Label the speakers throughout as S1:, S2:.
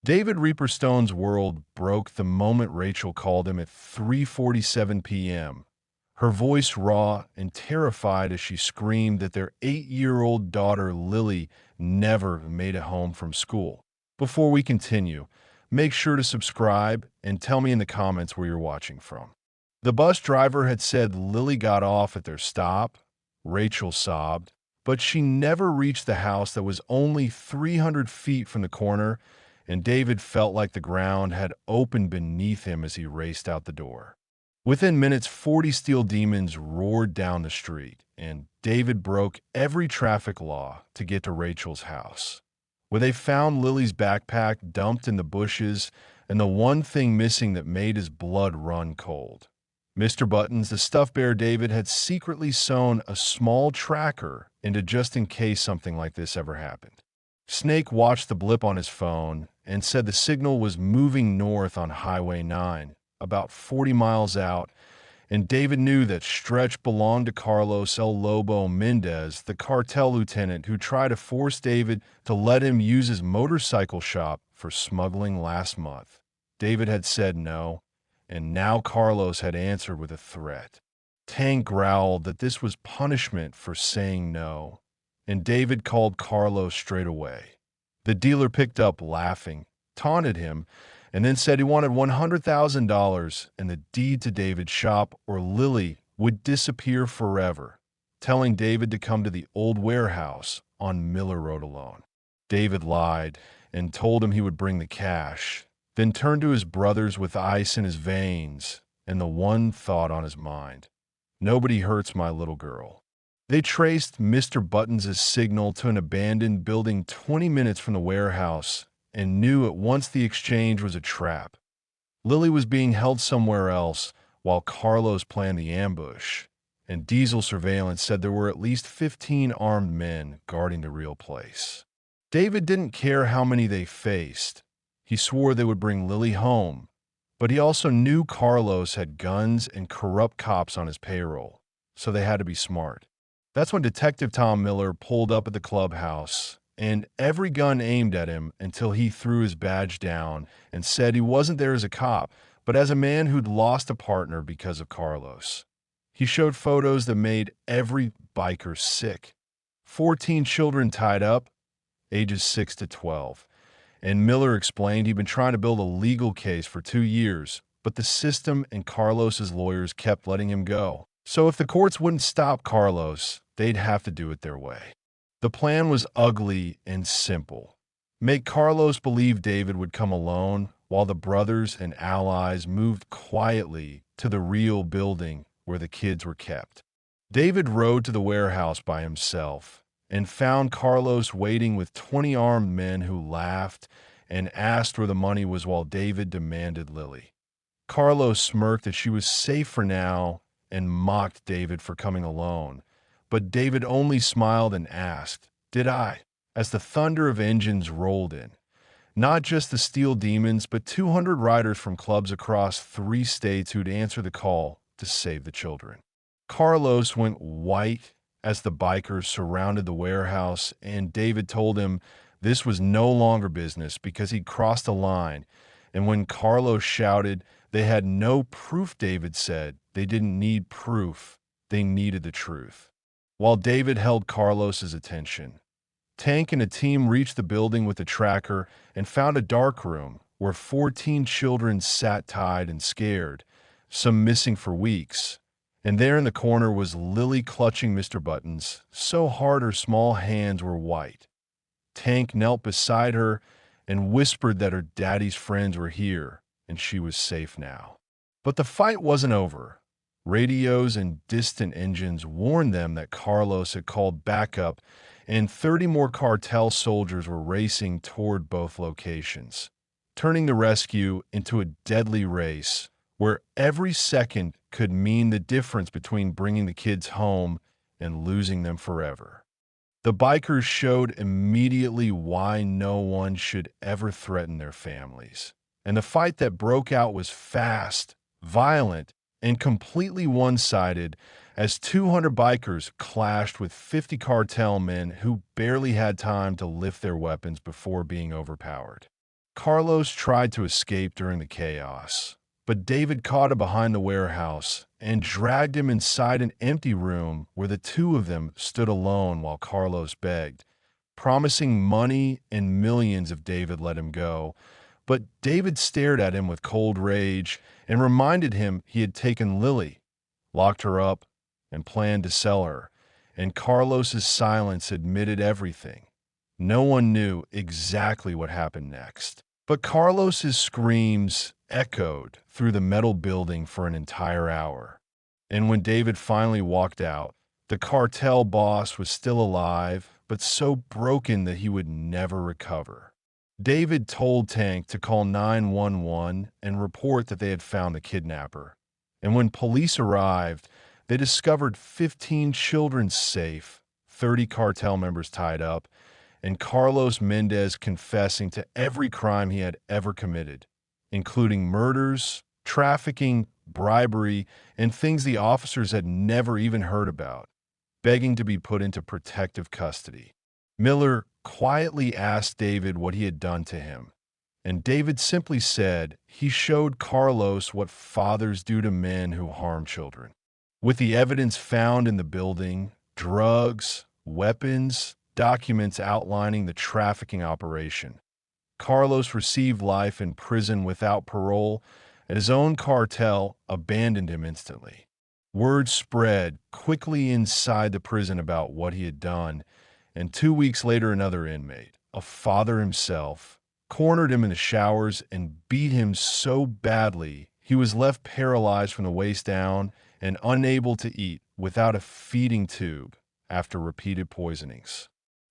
S1: David Reaper Stone's world broke the moment Rachel called him at 3:47 p.m., her voice raw and terrified as she screamed that their 8-year-old daughter Lily never made it home from school. Before we continue, make sure to subscribe and tell me in the comments where you're watching from. The bus driver had said Lily got off at their stop. Rachel sobbed, but she never reached the house that was only 300 feet from the corner, and David felt like the ground had opened beneath him as he raced out the door. Within minutes, 40 steel demons roared down the street, and David broke every traffic law to get to Rachel's house, where they found Lily's backpack dumped in the bushes and the one thing missing that made his blood run cold. Mr. Buttons, the stuffed bear David, had secretly sewn a small tracker into just in case something like this ever happened. Snake watched the blip on his phone and said the signal was moving north on Highway 9, about 40 miles out, and David knew that stretch belonged to Carlos El Lobo Mendez, the cartel lieutenant who tried to force David to let him use his motorcycle shop for smuggling last month. David had said no, and now Carlos had answered with a threat. Tank growled that this was punishment for saying no, and David called Carlos straight away. The dealer picked up laughing, taunted him, and then said he wanted $100,000 and the deed to David's shop or Lily would disappear forever, telling David to come to the old warehouse on Miller Road alone. David lied and told him he would bring the cash, then turned to his brothers with ice in his veins and the one thought on his mind: nobody hurts my little girl. They traced Mr. Buttons' signal to an abandoned building 20 minutes from the warehouse and knew at once the exchange was a trap. Lily was being held somewhere else while Carlos planned the ambush, and diesel surveillance said there were at least 15 armed men guarding the real place. David didn't care how many they faced. He swore they would bring Lily home, but he also knew Carlos had guns and corrupt cops on his payroll, so they had to be smart. That's when Detective Tom Miller pulled up at the clubhouse, and every gun aimed at him until he threw his badge down and said he wasn't there as a cop, but as a man who'd lost a partner because of Carlos. He showed photos that made every biker sick. 14 children tied up, ages 6 to 12. And Miller explained he'd been trying to build a legal case for 2 years, but the system and Carlos's lawyers kept letting him go. So if the courts wouldn't stop Carlos, they'd have to do it their way. The plan was ugly and simple. Make Carlos believe David would come alone while the brothers and allies moved quietly to the real building where the kids were kept. David rode to the warehouse by himself and found Carlos waiting with 20 armed men who laughed and asked where the money was while David demanded Lily. Carlos smirked that she was safe for now and mocked David for coming alone, but David only smiled and asked, "Did I?" as the thunder of engines rolled in. Not just the steel demons, but 200 riders from clubs across 3 states who'd answer the call to save the children. Carlos went white as the bikers surrounded the warehouse, and David told him this was no longer business because he'd crossed a line. And when Carlos shouted they had no proof, David said they didn't need proof, they needed the truth. While David held Carlos's attention, Tank and a team reached the building with a tracker and found a dark room where 14 children sat tied and scared, some missing for weeks. And there in the corner was Lily clutching Mr. Buttons, so hard her small hands were white. Tank knelt beside her and whispered that her daddy's friends were here and she was safe now. But the fight wasn't over. Radios and distant engines warned them that Carlos had called backup, and 30 more cartel soldiers were racing toward both locations, turning the rescue into a deadly race where every second could mean the difference between bringing the kids home and losing them forever. The bikers showed immediately why no one should ever threaten their families. And the fight that broke out was fast, violent, and completely one-sided as 200 bikers clashed with 50 cartel men who barely had time to lift their weapons before being overpowered. Carlos tried to escape during the chaos, but David caught him behind the warehouse and dragged him inside an empty room where the two of them stood alone while Carlos begged, promising money and millions if David let him go. But David stared at him with cold rage and reminded him he had taken Lily, locked her up, and planned to sell her. And Carlos's silence admitted everything. No one knew exactly what happened next. But Carlos's screams echoed through the metal building for an entire hour. And when David finally walked out, the cartel boss was still alive, but so broken that he would never recover. David told Tank to call 911 and report that they had found the kidnapper. And when police arrived, they discovered 15 children safe, 30 cartel members tied up, and Carlos Mendez confessing to every crime he had ever committed, including murders, trafficking, bribery, and things the officers had never even heard about, begging to be put into protective custody. Miller quietly asked David what he had done to him, and David simply said he showed Carlos what fathers do to men who harm children. With the evidence found in the building, drugs, weapons, documents outlining the trafficking operation, Carlos received life in prison without parole, and his own cartel abandoned him instantly. Word spread quickly inside the prison about what he had done, and 2 weeks later another inmate, a father himself, cornered him in the showers and beat him so badly he was left paralyzed from the waist down and unable to eat without a feeding tube after repeated poisonings.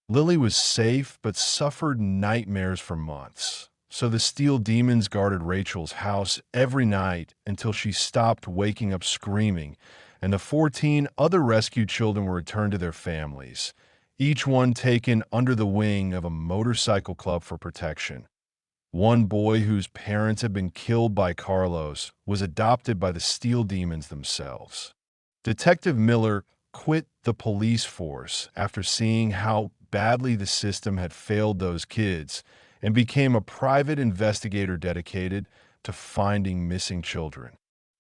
S1: Lily was safe but suffered nightmares for months, so the steel demons guarded Rachel's house every night until she stopped waking up screaming, and the 14 other rescued children were returned to their families, each one taken under the wing of a motorcycle club for protection. One boy whose parents had been killed by Carlos was adopted by the steel demons themselves. Detective Miller quit the police force after seeing how badly the system had failed those kids and became a private investigator dedicated to finding missing children.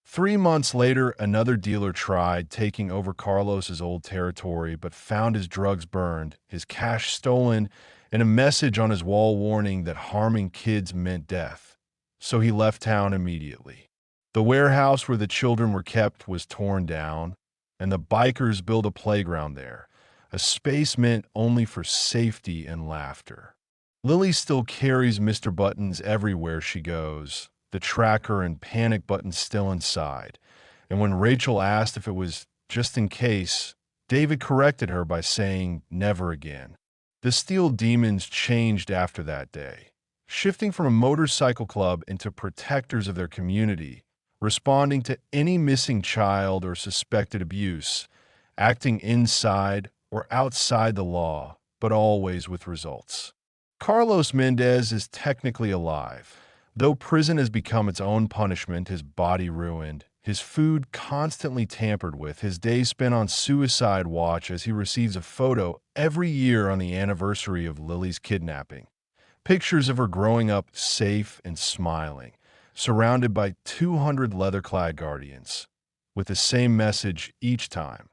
S1: 3 months later, another dealer tried taking over Carlos's old territory but found his drugs burned, his cash stolen, and a message on his wall warning that harming kids meant death. So he left town immediately. The warehouse where the children were kept was torn down, and the bikers built a playground there, a space meant only for safety and laughter. Lily still carries Mr. Buttons everywhere she goes, the tracker and panic button still inside. And when Rachel asked if it was just in case, David corrected her by saying never again. The steel demons changed after that day, shifting from a motorcycle club into protectors of their community, responding to any missing child or suspected abuse, acting inside or outside the law, but always with results. Carlos Mendez is technically alive. Though prison has become its own punishment, his body ruined, his food constantly tampered with, his days spent on suicide watch as he receives a photo every year on the anniversary of Lily's kidnapping. Pictures of her growing up safe and smiling, surrounded by 200 leather-clad guardians, with the same message each time.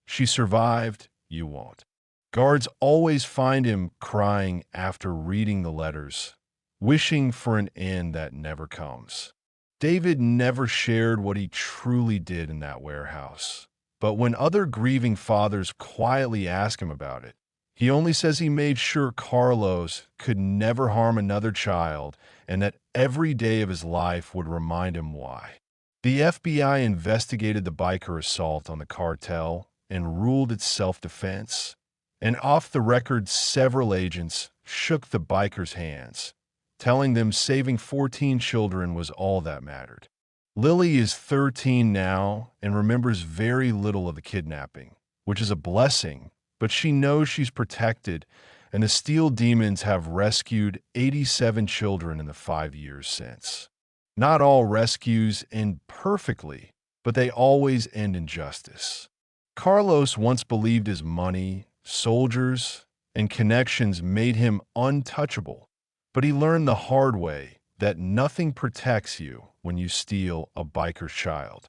S1: She survived, you won't. Guards always find him crying after reading the letters, wishing for an end that never comes. David never shared what he truly did in that warehouse, but when other grieving fathers quietly ask him about it, he only says he made sure Carlos could never harm another child and that every day of his life would remind him why. The FBI investigated the biker assault on the cartel and ruled it self-defense, and off the record several agents shook the bikers' hands, telling them saving 14 children was all that mattered. Lily is 13 now and remembers very little of the kidnapping, which is a blessing, but she knows she's protected, and the steel demons have rescued 87 children in the 5 years since. Not all rescues end perfectly, but they always end in justice. Carlos once believed his money, soldiers, and connections made him untouchable, But he learned the hard way that nothing protects you when you steal a biker's child.